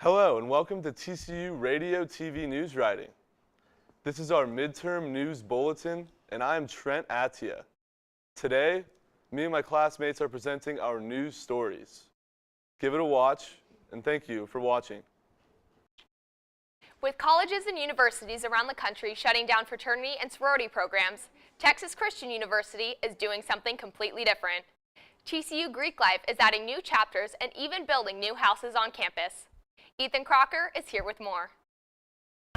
Hello and welcome to TCU Radio TV News Writing. This is our midterm news bulletin and I am Trent Attia. Today, me and my classmates are presenting our news stories. Give it a watch and thank you for watching. With colleges and universities around the country shutting down fraternity and sorority programs, Texas Christian University is doing something completely different. TCU Greek Life is adding new chapters and even building new houses on campus. Ethan Crocker is here with more.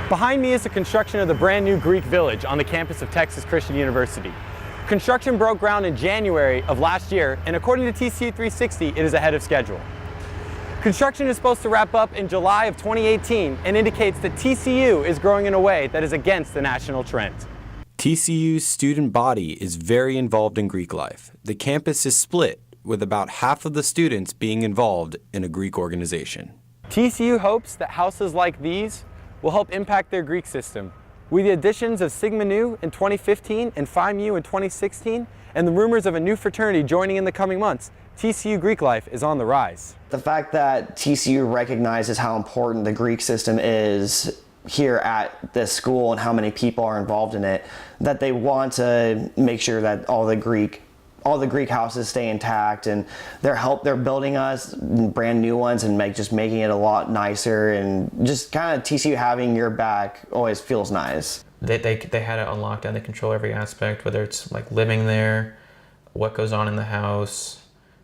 Behind me is the construction of the brand new Greek Village on the campus of Texas Christian University. Construction broke ground in January of last year, and according to TCU 360, it is ahead of schedule. Construction is supposed to wrap up in July of 2018 and indicates that TCU is growing in a way that is against the national trend. TCU's student body is very involved in Greek life. The campus is split, with about half of the students being involved in a Greek organization. TCU hopes that houses like these will help impact their Greek system. With the additions of Sigma Nu in 2015 and Phi Mu in 2016, and the rumors of a new fraternity joining in the coming months, TCU Greek Life is on the rise. The fact that TCU recognizes how important the Greek system is here at this school and how many people are involved in it, that they want to make sure that all the Greek houses stay intact, and they're building us brand new ones and making it a lot nicer, and just kind of TCU having your back always feels nice. They had it on lockdown. They control every aspect, whether it's like living there, what goes on in the house,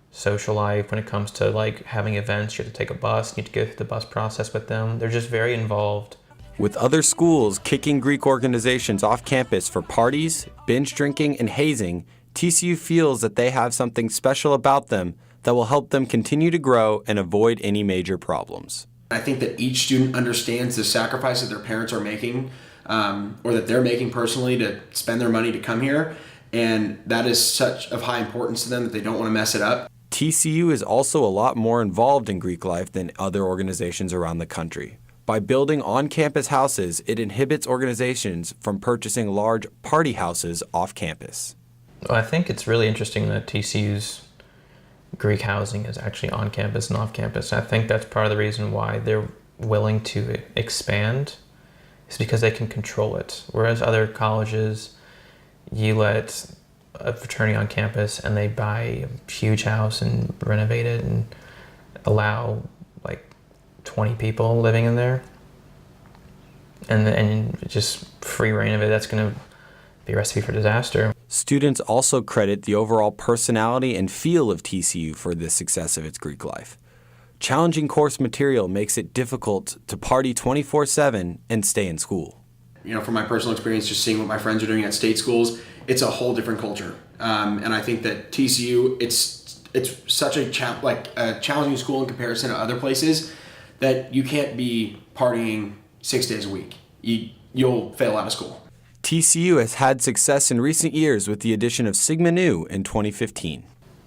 social life. When it comes to like having events, you have to take a bus, you need to go through the bus process with them. They're just very involved. With other schools kicking Greek organizations off campus for parties, binge drinking, and hazing, TCU feels that they have something special about them that will help them continue to grow and avoid any major problems. I think that each student understands the sacrifice that their parents are making, or that they're making personally to spend their money to come here, and that is such of high importance to them that they don't want to mess it up. TCU is also a lot more involved in Greek life than other organizations around the country. By building on-campus houses, it inhibits organizations from purchasing large party houses off campus. Well, I think it's really interesting that TCU's Greek housing is actually on campus and off campus. I think that's part of the reason why they're willing to expand, is because they can control it. Whereas other colleges, you let a fraternity on campus and they buy a huge house and renovate it and allow like 20 people living in there, and just free reign of it. That's going to be a recipe for disaster. Students also credit the overall personality and feel of TCU for the success of its Greek life. Challenging course material makes it difficult to party 24/7 and stay in school. You know, from my personal experience, just seeing what my friends are doing at state schools, it's a whole different culture. And I think that TCU, it's such a challenging school in comparison to other places that you can't be partying 6 days a week. You'll fail out of school. TCU has had success in recent years with the addition of Sigma Nu in 2015.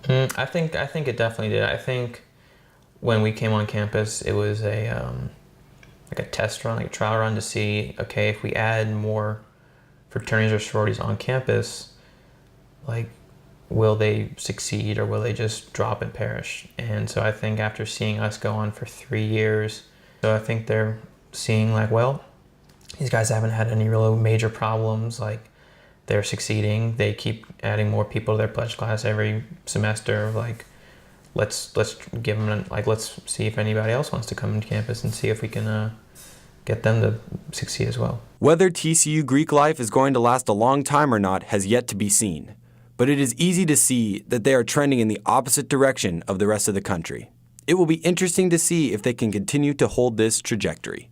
I think it definitely did. I think when we came on campus, it was a test run, like a trial run to see, okay, if we add more fraternities or sororities on campus, like, will they succeed or will they just drop and perish? And so I think after seeing us go on for 3 years, so I think they're seeing like, well, these guys haven't had any real major problems, like they're succeeding. They keep adding more people to their pledge class every semester. Like, let's give them, let's see if anybody else wants to come to campus and see if we can get them to succeed as well. Whether TCU Greek life is going to last a long time or not has yet to be seen, but it is easy to see that they are trending in the opposite direction of the rest of the country. It will be interesting to see if they can continue to hold this trajectory.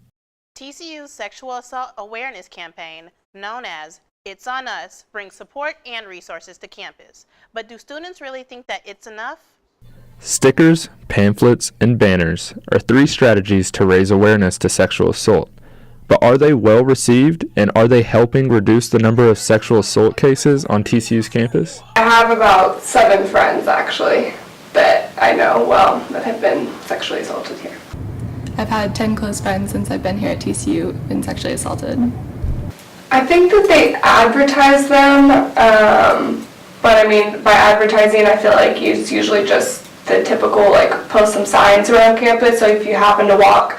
TCU's Sexual Assault Awareness Campaign, known as It's On Us, brings support and resources to campus. But do students really think that it's enough? Stickers, pamphlets, and banners are 3 strategies to raise awareness to sexual assault. But are they well received, and are they helping reduce the number of sexual assault cases on TCU's campus? I have about 7 friends, actually, that I know well that have been sexually assaulted here. I've had 10 close friends since I've been here at TCU been sexually assaulted. I think that they advertise them, but I mean, by advertising, I feel like it's usually just the typical, like, post some signs around campus, so if you happen to walk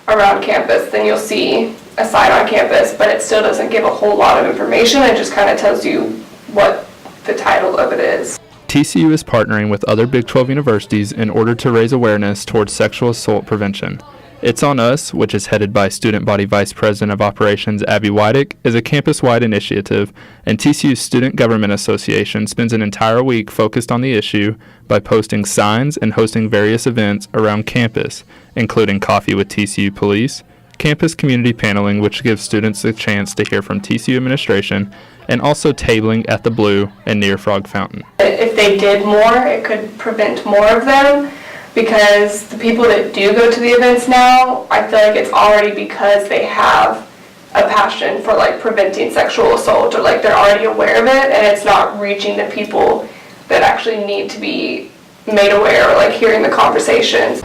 around campus than you'll see a sign on campus, but it still doesn't give a whole lot of information. It just kind of tells you what the title of it is. TCU is partnering with other Big 12 universities in order to raise awareness towards sexual assault prevention. It's on Us, which is headed by Student Body Vice President of Operations Abby Wydick, is a campus-wide initiative, and TCU's Student Government Association spends an entire week focused on the issue by posting signs and hosting various events around campus, including Coffee with TCU Police, campus community paneling, which gives students a chance to hear from TCU administration, and also tabling at the Blue and near Frog Fountain. If they did more, it could prevent more of them, because the people that do go to the events now, I feel like it's already because they have a passion for like preventing sexual assault, or like they're already aware of it, and it's not reaching the people that actually need to be made aware, or like hearing the conversations.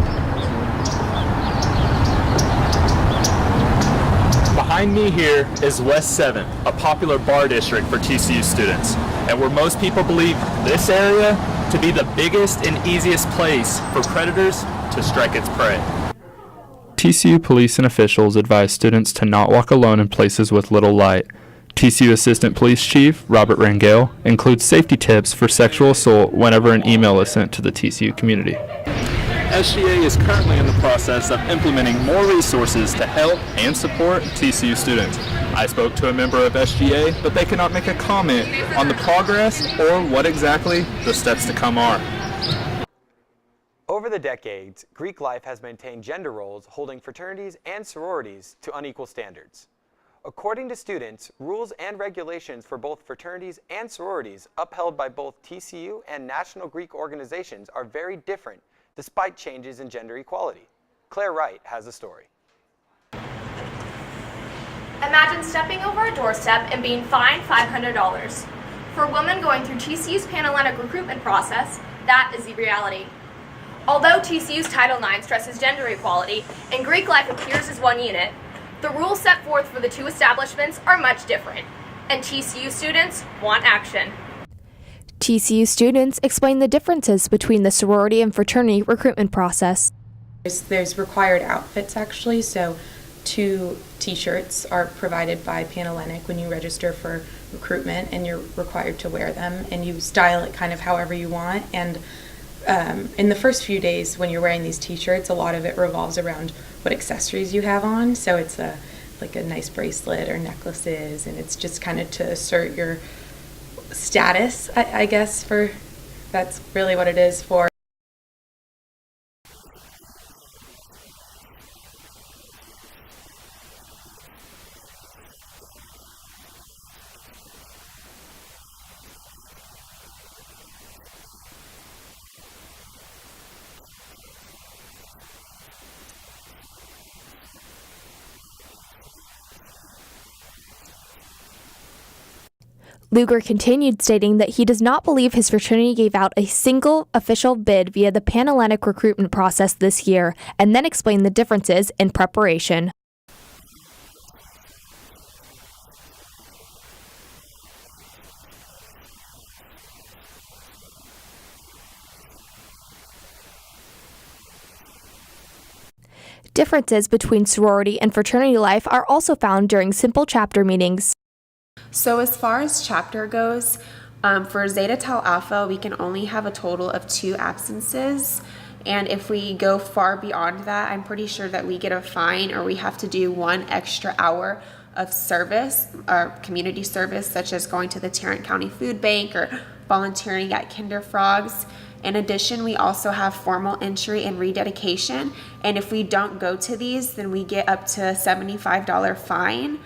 Behind me here is West 7th, a popular bar district for TCU students, and where most people believe this area to be the biggest and easiest place for predators to strike its prey. TCU police and officials advise students to not walk alone in places with little light. TCU Assistant Police Chief Robert Rangel includes safety tips for sexual assault whenever an email is sent to the TCU community. SGA is currently in the process of implementing more resources to help and support TCU students. I spoke to a member of SGA, but they cannot make a comment on the progress or what exactly the steps to come are. Over the decades, Greek life has maintained gender roles holding fraternities and sororities to unequal standards. According to students, rules and regulations for both fraternities and sororities upheld by both TCU and national Greek organizations are very different despite changes in gender equality. Claire Wright has a story. Imagine stepping over a doorstep and being fined $500. For a woman going through TCU's Panhellenic recruitment process, that is the reality. Although TCU's Title IX stresses gender equality and Greek life appears as one unit, the rules set forth for the two establishments are much different, and TCU students want action. TCU students explain the differences between the sorority and fraternity recruitment process. There's required outfits actually, so 2 t-shirts are provided by Panhellenic when you register for recruitment, and you're required to wear them, and you style it kind of however you want. And in the first few days when you're wearing these t-shirts, a lot of it revolves around what accessories you have on, so it's like a nice bracelet or necklaces, and it's just kind of to assert your status, I guess, for that's really what it is for. Luger continued, stating that he does not believe his fraternity gave out a single official bid via the Panhellenic recruitment process this year, and then explained the differences in preparation. Differences between sorority and fraternity life are also found during simple chapter meetings. So as far as chapter goes, for Zeta Tau Alpha, we can only have a total of 2 absences. And if we go far beyond that, I'm pretty sure that we get a fine, or we have to do 1 extra hour of service or community service, such as going to the Tarrant County Food Bank or volunteering at Kinder Frogs. In addition, we also have formal entry and rededication. And if we don't go to these, then we get up to a $75 fine.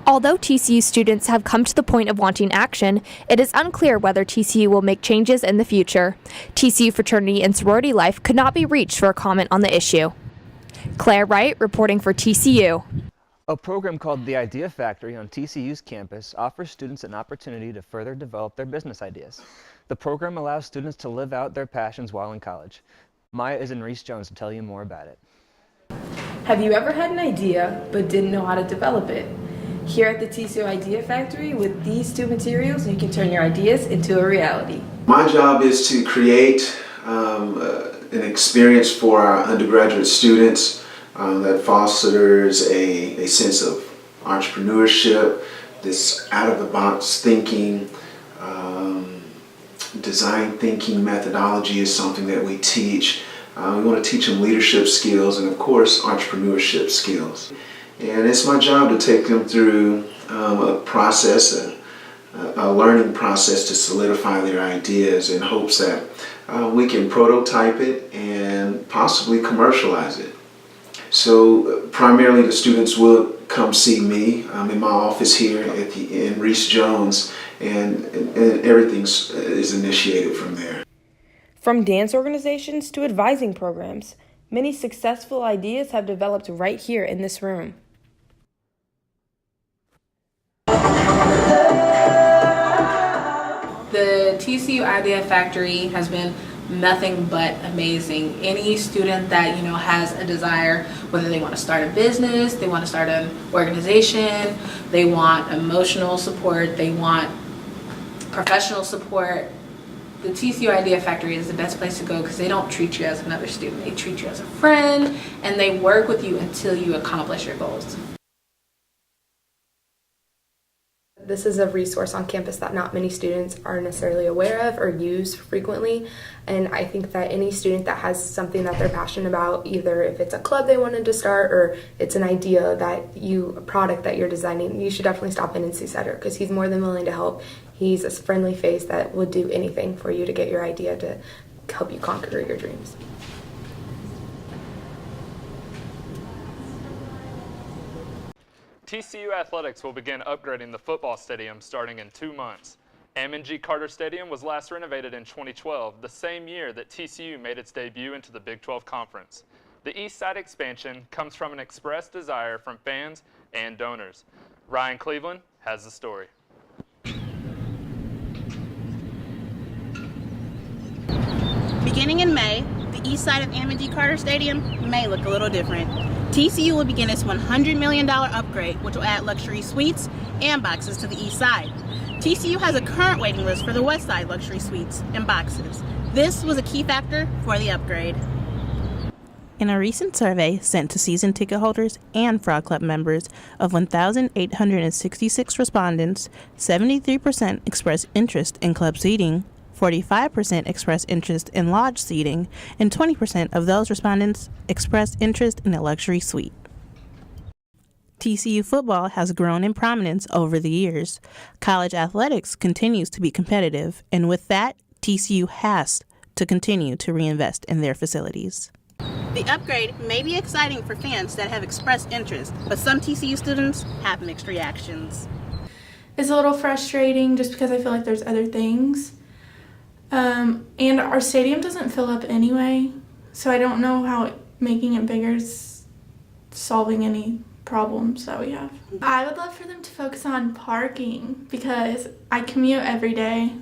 Although TCU students have come to the point of wanting action, it is unclear whether TCU will make changes in the future. TCU fraternity and sorority life could not be reached for a comment on the issue. Claire Wright reporting for TCU. A program called the Idea Factory on TCU's campus offers students an opportunity to further develop their business ideas. The program allows students to live out their passions while in college. Maya is in Reese Jones to tell you more about it. Have you ever had an idea but didn't know how to develop it? Here at the TCU Idea Factory, with these two materials, you can turn your ideas into a reality. My job is to create an experience for our undergraduate students that fosters a sense of entrepreneurship, this out-of-the-box thinking, design thinking methodology is something that we teach. We want to teach them leadership skills and, of course, entrepreneurship skills. And it's my job to take them through a process, a learning process to solidify their ideas in hopes that we can prototype it and possibly commercialize it. So primarily the students will come see me. I'm in my office here in Reese Jones, and everything is initiated from there. From dance organizations to advising programs, many successful ideas have developed right here in this room. The TCU Idea Factory has been nothing but amazing. Any student that has a desire, whether they want to start a business, they want to start an organization, they want emotional support, they want professional support, the TCU Idea Factory is the best place to go because they don't treat you as another student. They treat you as a friend, and they work with you until you accomplish your goals. This is a resource on campus that not many students are necessarily aware of or use frequently, and I think that any student that has something that they're passionate about, either if it's a club they wanted to start or it's an idea a product that you're designing, you should definitely stop in and see Cedric because he's more than willing to help. He's a friendly face that will do anything for you to get your idea to help you conquer your dreams. TCU Athletics will begin upgrading the football stadium starting in 2 months. M&G Carter Stadium was last renovated in 2012, the same year that TCU made its debut into the Big 12 Conference. The East Side expansion comes from an expressed desire from fans and donors. Ryan Cleveland has the story. Beginning in May, the east side of M&G Carter Stadium may look a little different. TCU will begin its $100 million upgrade, which will add luxury suites and boxes to the east side. TCU has a current waiting list for the west side luxury suites and boxes. This was a key factor for the upgrade. In a recent survey sent to season ticket holders and Frog Club members, of 1,866 respondents, 73% expressed interest in club seating, 45% expressed interest in lodge seating, and 20% of those respondents expressed interest in a luxury suite. TCU football has grown in prominence over the years. College athletics continues to be competitive, and with that, TCU has to continue to reinvest in their facilities. The upgrade may be exciting for fans that have expressed interest, but some TCU students have mixed reactions. It's a little frustrating just because I feel like there's other things. And our stadium doesn't fill up anyway, so I don't know how making it bigger is solving any problems that we have. I would love for them to focus on parking because I commute every day.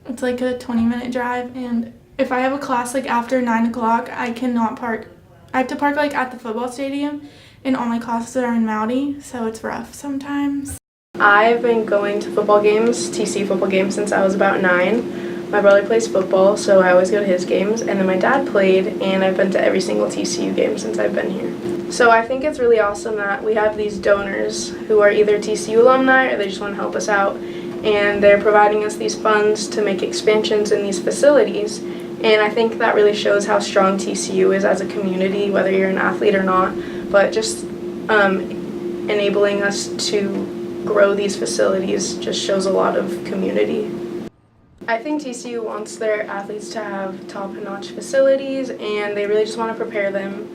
It's like a 20-minute drive, and if I have a class after 9 o'clock, I cannot park. I have to park at the football stadium, and all my classes are in Mountie, so it's rough sometimes. I've been going to football games, TC football games, since I was about 9. My brother plays football, so I always go to his games, and then my dad played, and I've been to every single TCU game since I've been here. So I think it's really awesome that we have these donors who are either TCU alumni or they just want to help us out, and they're providing us these funds to make expansions in these facilities, and I think that really shows how strong TCU is as a community, whether you're an athlete or not, but just enabling us to grow these facilities just shows a lot of community. I think TCU wants their athletes to have top-notch facilities, and they really just want to prepare them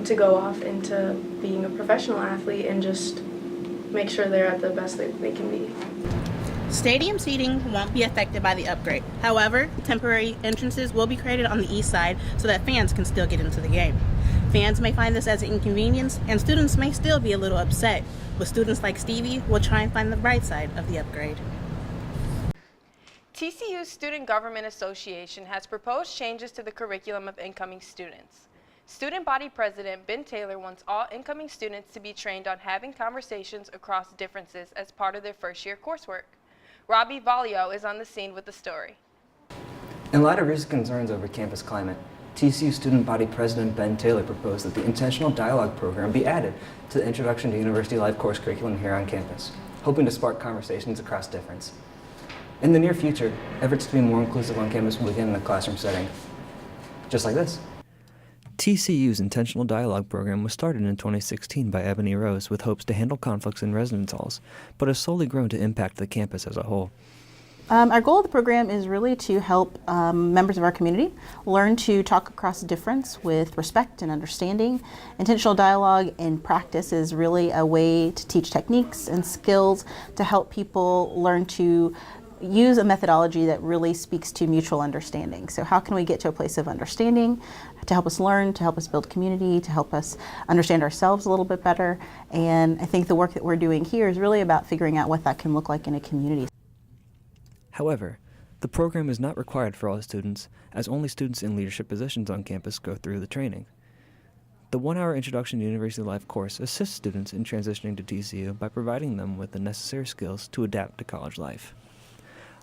to go off into being a professional athlete and just make sure they're at the best they can be. Stadium seating won't be affected by the upgrade. However, temporary entrances will be created on the east side so that fans can still get into the game. Fans may find this as an inconvenience, and students may still be a little upset, but students like Stevie will try and find the bright side of the upgrade. TCU's Student Government Association has proposed changes to the curriculum of incoming students. Student Body President Ben Taylor wants all incoming students to be trained on having conversations across differences as part of their first-year coursework. Robbie Valio is on the scene with the story. In light of recent concerns over campus climate, TCU Student Body President Ben Taylor proposed that the Intentional Dialogue program be added to the Introduction to University Life course curriculum here on campus, hoping to spark conversations across difference. In the near future, efforts to be more inclusive on campus will begin in a classroom setting, just like this. TCU's Intentional Dialogue program was started in 2016 by Ebony Rose with hopes to handle conflicts in residence halls, but has slowly grown to impact the campus as a whole. Our goal of the program is really to help members of our community learn to talk across difference with respect and understanding. Intentional dialogue in practice is really a way to teach techniques and skills to help people learn to use a methodology that really speaks to mutual understanding. So how can we get to a place of understanding to help us learn, to help us build community, to help us understand ourselves a little bit better? And I think the work that we're doing here is really about figuring out what that can look like in a community. However, the program is not required for all students, as only students in leadership positions on campus go through the training. The one-hour Introduction to University Life course assists students in transitioning to TCU by providing them with the necessary skills to adapt to college life.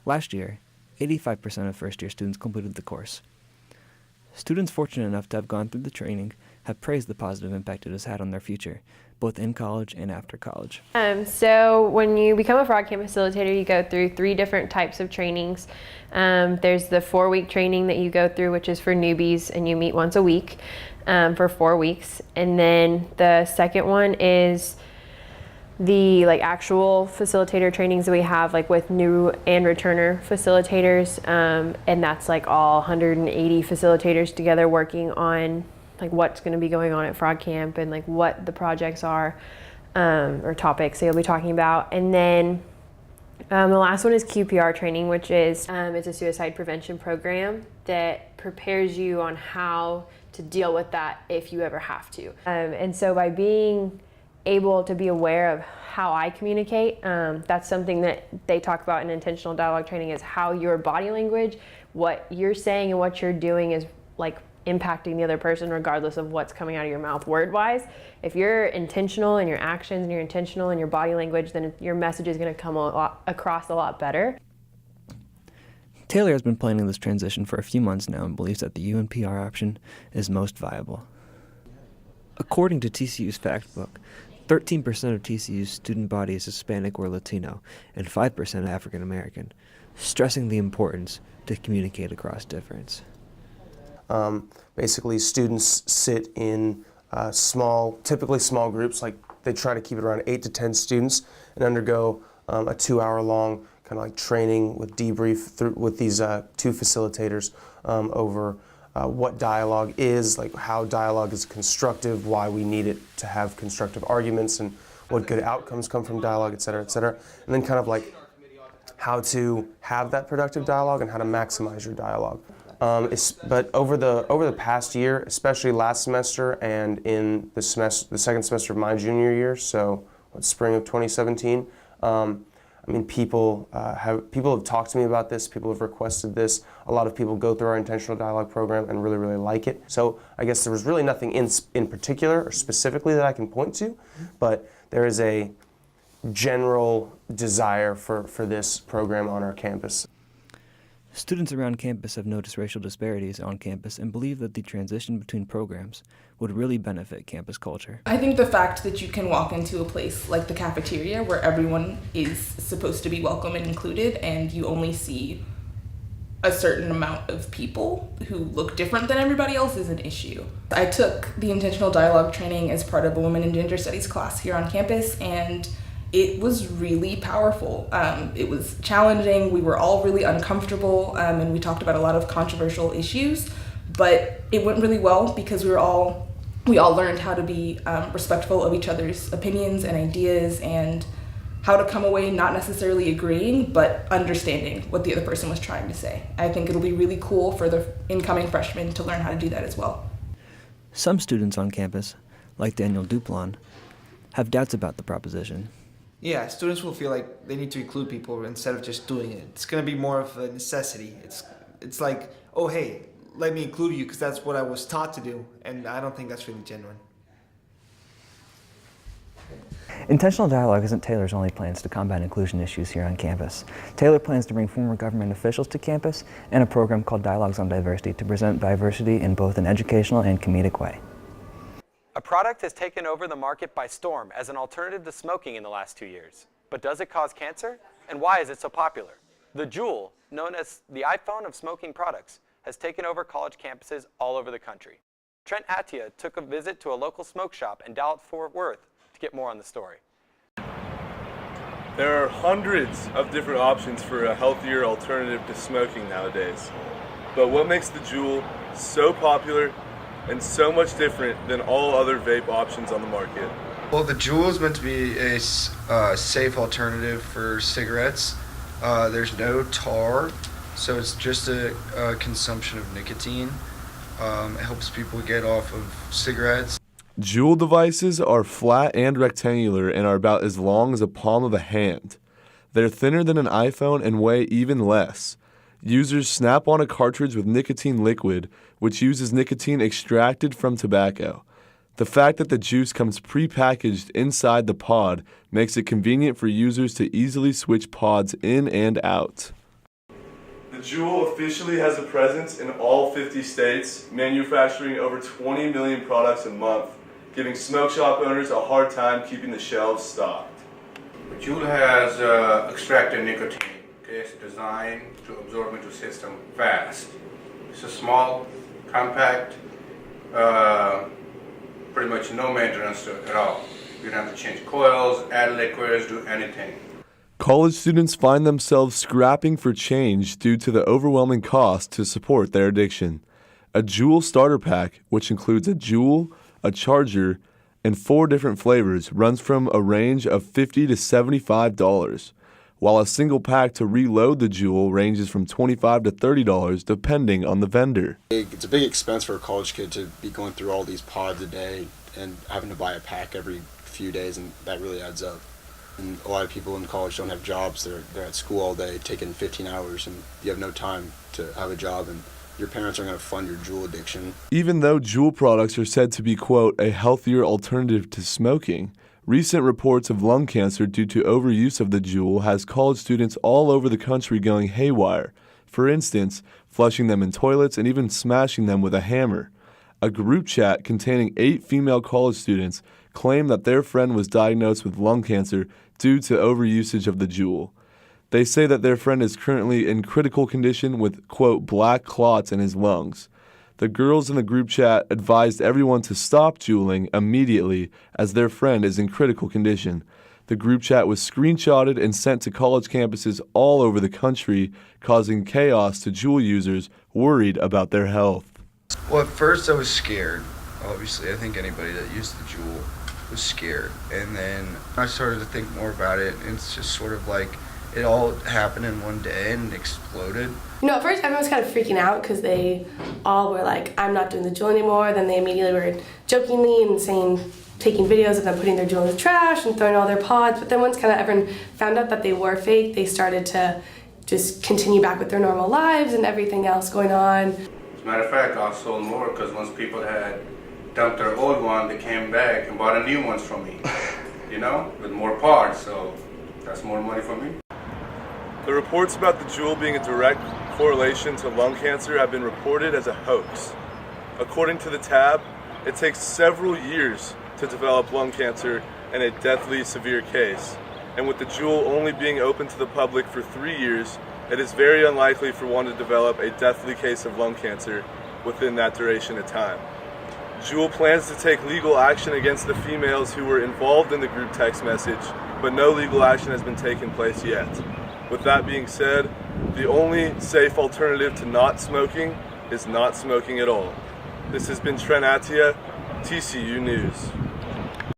Last year, 85% of first-year students completed the course. Students fortunate enough to have gone through the training have praised the positive impact it has had on their future, both in college and after college. So when you become a Frog Camp facilitator, you go through 3 different types of trainings. There's the 4-week training that you go through, which is for newbies, and you meet once a week for 4 weeks. And then the second one is the actual facilitator trainings that we have with new and returner facilitators, and that's all 180 facilitators together working on what's going to be going on at Frog Camp and what the projects are or topics that you'll be talking about. And then the last one is QPR training, which is it's a suicide prevention program that prepares you on how to deal with that if you ever have to. And so by being able to be aware of how I communicate, that's something that they talk about in intentional dialogue training, is how your body language, what you're saying and what you're doing is impacting the other person regardless of what's coming out of your mouth word-wise. If you're intentional in your actions and you're intentional in your body language, then your message is going to come across a lot better. Taylor has been planning this transition for a few months now and believes that the UNPR option is most viable. According to TCU's fact book, 13% of TCU's student body is Hispanic or Latino, and 5% African American, stressing the importance to communicate across difference. Basically, students sit in typically small groups. They try to keep it around 8 to 10 students and undergo a 2-hour-long kind of training with debrief with these 2 facilitators over what dialogue is, how dialogue is constructive, why we need it to have constructive arguments, and what good outcomes come from dialogue, et cetera, and then kind of how to have that productive dialogue and how to maximize your dialogue. But over the past year, especially last semester and in the second semester of my junior year, so spring of 2017, people have talked to me about this. People have requested this. A lot of people go through our intentional dialogue program and really, really like it. So I guess there was really nothing in particular or specifically that I can point to, but there is a general desire for this program on our campus. Students around campus have noticed racial disparities on campus and believe that the transition between programs would really benefit campus culture. I think the fact that you can walk into a place like the cafeteria where everyone is supposed to be welcome and included, and you only see a certain amount of people who look different than everybody else, is an issue. I took the intentional dialogue training as part of a women and gender studies class here on campus, and it was really powerful. It was challenging. We were all really uncomfortable, and we talked about a lot of controversial issues, but it went really well because we all learned how to be respectful of each other's opinions and ideas, and how to come away not necessarily agreeing, but understanding what the other person was trying to say. I think it'll be really cool for the incoming freshmen to learn how to do that as well. Some students on campus, like Daniel Duplon, have doubts about the proposition. Yeah, students will feel like they need to include people instead of just doing it. It's going to be more of a necessity. It's like, oh, hey, let me include you because that's what I was taught to do, and I don't think that's really genuine. Intentional dialogue isn't Taylor's only plans to combat inclusion issues here on campus. Taylor plans to bring former government officials to campus and a program called Dialogues on Diversity to present diversity in both an educational and comedic way. A product has taken over the market by storm as an alternative to smoking in the last 2 years. But does it cause cancer? And why is it so popular? The Juul, known as the iPhone of smoking products, has taken over college campuses all over the country. Trent Attia took a visit to a local smoke shop in Dallas-Fort Worth to get more on the story. There are hundreds of different options for a healthier alternative to smoking nowadays. But what makes the Juul so popular and so much different than all other vape options on the market? Well, the Juul is meant to be a safe alternative for cigarettes. There's no tar, so it's just a consumption of nicotine. It helps people get off of cigarettes. Juul devices are flat and rectangular and are about as long as a palm of a hand. They're thinner than an iPhone and weigh even less. Users snap on a cartridge with nicotine liquid, which uses nicotine extracted from tobacco. The fact that the juice comes pre-packaged inside the pod makes it convenient for users to easily switch pods in and out. The Juul officially has a presence in all 50 states, manufacturing over 20 million products a month, giving smoke shop owners a hard time keeping the shelves stocked. The Juul has extracted nicotine. It's designed to absorb into the system fast. It's a small, compact, pretty much no maintenance to it at all. You don't have to change coils, add liquids, do anything. College students find themselves scrapping for change due to the overwhelming cost to support their addiction. A Juul starter pack, which includes a Juul, a charger, and 4 different flavors, runs from a range of $50 to $75, while a single pack to reload the Juul ranges from $25 to $30 depending on the vendor. It's a big expense for a college kid to be going through all these pods a day and having to buy a pack every few days, and that really adds up. And a lot of people in college don't have jobs. They're at school all day taking 15 hours, and you have no time to have a job, and your parents are going to fund your Juul addiction. Even though Juul products are said to be, quote, a healthier alternative to smoking, recent reports of lung cancer due to overuse of the Juul has college students all over the country going haywire. For instance, flushing them in toilets and even smashing them with a hammer. A group chat containing 8 female college students claimed that their friend was diagnosed with lung cancer due to overusage of the Juul. They say that their friend is currently in critical condition with, quote, black clots in his lungs. The girls in the group chat advised everyone to stop juuling immediately as their friend is in critical condition. The group chat was screenshotted and sent to college campuses all over the country, causing chaos to Juul users worried about their health. Well, at first I was scared. Obviously, I think anybody that used the Juul was scared. And then I started to think more about it, and it's just sort of like it all happened in one day and exploded. You know, at first everyone was kind of freaking out because they all were like, I'm not doing the Juul anymore. Then they immediately were jokingly and taking videos of them putting their Juul in the trash and throwing all their pods. But then once kind of everyone found out that they were fake, they started to just continue back with their normal lives and everything else going on. As a matter of fact, I sold more because once people had dumped their old one, they came back and bought a new ones from me, you know, with more parts. So that's more money for me. The reports about the Juul being a direct correlation to lung cancer have been reported as a hoax. According to the tab, it takes several years to develop lung cancer in a deathly severe case. And with the Juul only being open to the public for 3 years, it is very unlikely for one to develop a deathly case of lung cancer within that duration of time. Juul plans to take legal action against the females who were involved in the group text message, but no legal action has been taken place yet. With that being said, the only safe alternative to not smoking is not smoking at all. This has been Trent Attia, TCU News.